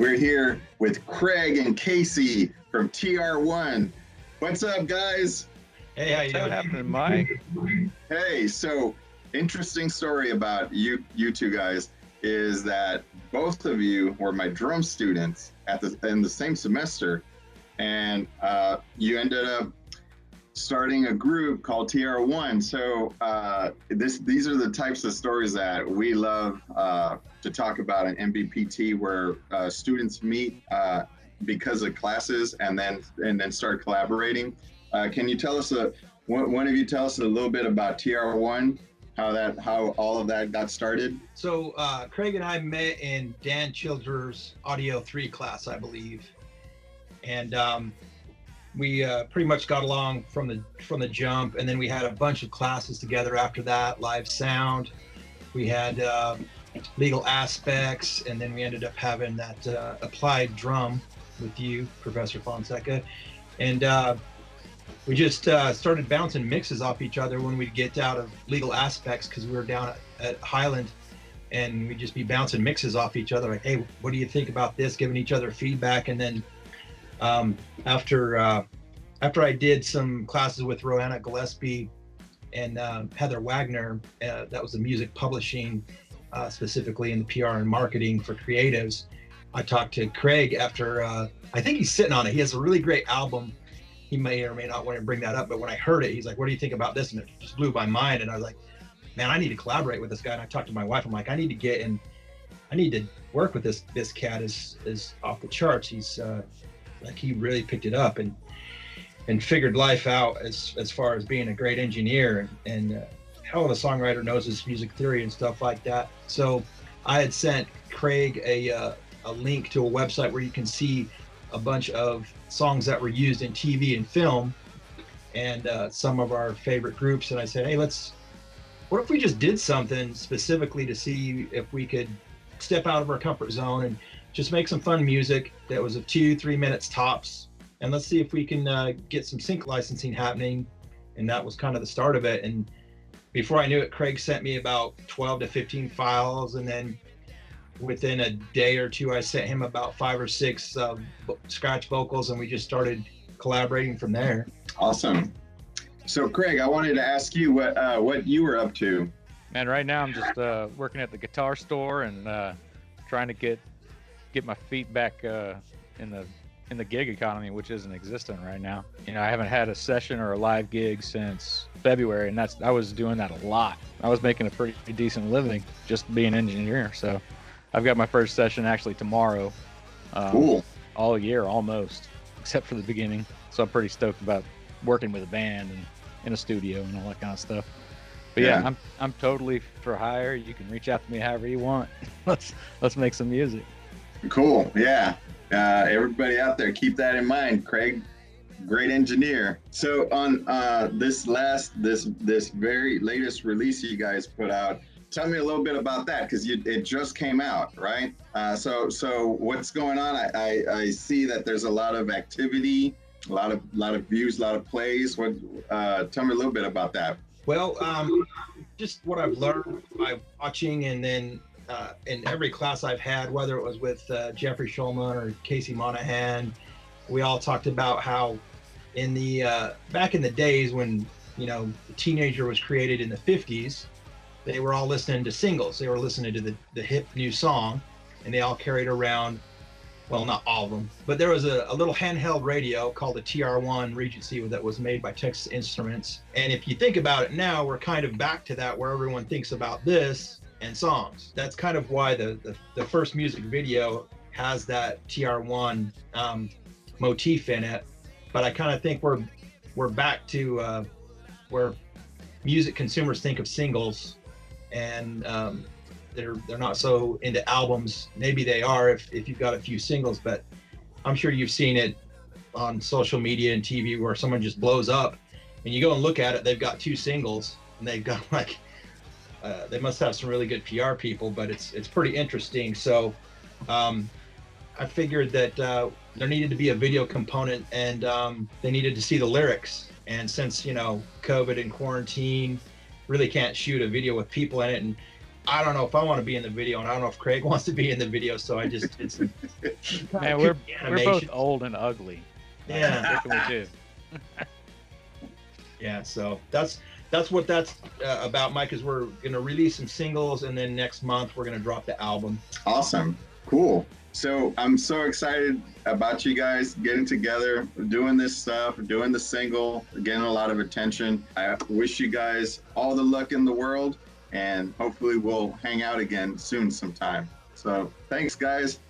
We're here with Craig and Casey from TR-1. What's up, guys? Hey, how you doing? What's happening, Mike? Hey, so interesting story about you two guys is that both of you were my drum students in the same semester, and you ended up starting a group called TR-1. So these are the types of stories that we love to talk about in MBPT, where students meet because of classes and then start collaborating. Can you tell us one of you tell us a little bit about TR-1, how all of that got started? So Craig and I met in Dan Childers' Audio 3 class, I believe, and we pretty much got along from the jump. And then we had a bunch of classes together after that: live sound. We had legal aspects, and then we ended up having that applied drum with you, Professor Fonseca, and we just started bouncing mixes off each other when we'd get out of legal aspects, because we were down at Highland, and we'd just be bouncing mixes off each other, like, hey, what do you think about this? Giving each other feedback. And then after I did some classes with Roanna Gillespie and Heather Wagner, that was the music publishing, specifically in the PR and marketing for creatives, I talked to Craig after, I think he's sitting on it. He has a really great album. He may or may not want to bring that up, but when I heard it, he's like, what do you think about this? And it just blew my mind. And I was like, man, I need to collaborate with this guy. And I talked to my wife. I'm like, I need to work with this cat. Is off the charts. He's like, he really picked it up and figured life out as far as being a great engineer and hell of a songwriter, knows his music theory and stuff like that. So I had sent Craig a link to a website where you can see a bunch of songs that were used in TV and film, and some of our favorite groups. And I said, hey, what if we just did something specifically to see if we could step out of our comfort zone and just make some fun music that was of 2-3 minutes tops, and let's see if we can get some sync licensing happening. And that was kind of the start of it. And before I knew it, Craig sent me about 12 to 15 files, and then within a day or two, I sent him about 5 or 6 scratch vocals, and we just started collaborating from there. Awesome. So Craig, I wanted to ask you what you were up to. Man, right now I'm just working at the guitar store and trying to get my feet back in the gig economy, which isn't existent right now. You know, I haven't had a session or a live gig since February, and I was doing that a lot. I was making a pretty decent living just being an engineer. So I've got my first session actually tomorrow. Cool. All year almost, except for the beginning. So I'm pretty stoked about working with a band and in a studio and all that kind of stuff. But yeah, I'm totally for hire. You can reach out to me however you want. Let's make some music. Cool. Yeah. Everybody out there, keep that in mind. Craig, great engineer. So on this very latest release you guys put out, tell me a little bit about that, because it just came out, right? So what's going on? I see that there's a lot of activity, a lot of views, a lot of plays. Tell me a little bit about that. Well, just what I've learned by watching, and then in every class I've had, whether it was with Jeffrey Schulman or Casey Monahan, we all talked about how in the back in the days when, you know, the teenager was created in the 50s, they were all listening to singles. They were listening to the hip new song, and they all carried around, well, not all of them, but there was a little handheld radio called the TR-1 Regency that was made by Texas Instruments. And if you think about it now, we're kind of back to that, where everyone thinks about this and songs. That's kind of why the first music video has that TR-1 motif in it. But I kind of think we're back to where music consumers think of singles, and they're not so into albums. Maybe they are if you've got a few singles, but I'm sure you've seen it on social media and TV where someone just blows up and you go and look at it, they've got 2 singles and they've got like they must have some really good PR people, but it's pretty interesting. So I figured that there needed to be a video component, and they needed to see the lyrics. And since, you know, COVID and quarantine, really can't shoot a video with people in it, and I don't know if I want to be in the video, and I don't know if Craig wants to be in the video. So I just it's Man, we're both old and ugly. Yeah. What can we do? Yeah, so that's what that's about, Mike. Is we're gonna release some singles, and then next month we're gonna drop the album. Awesome, cool. So I'm so excited about you guys getting together, doing this stuff, doing the single, getting a lot of attention. I wish you guys all the luck in the world, and hopefully we'll hang out again soon sometime. So thanks, guys.